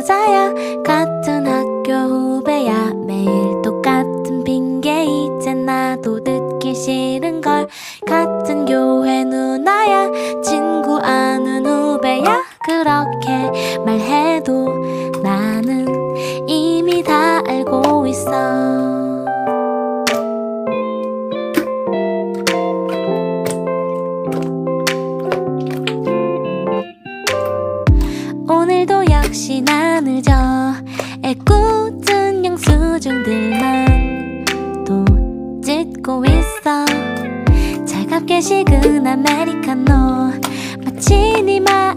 여자야. 같은 학교 후배야. 매일 똑같은 핑계 이제 나도 듣기 싫은걸. 같은 교회 누나야. 친구 아는 후배야. 그렇게 말해도 나는 이미 다 알고 있어. 오늘도 역시나 늦어. 애꿎은 영수증들만 또 찢고 있어. 차갑게 식은 아메리카노. 마치 네 말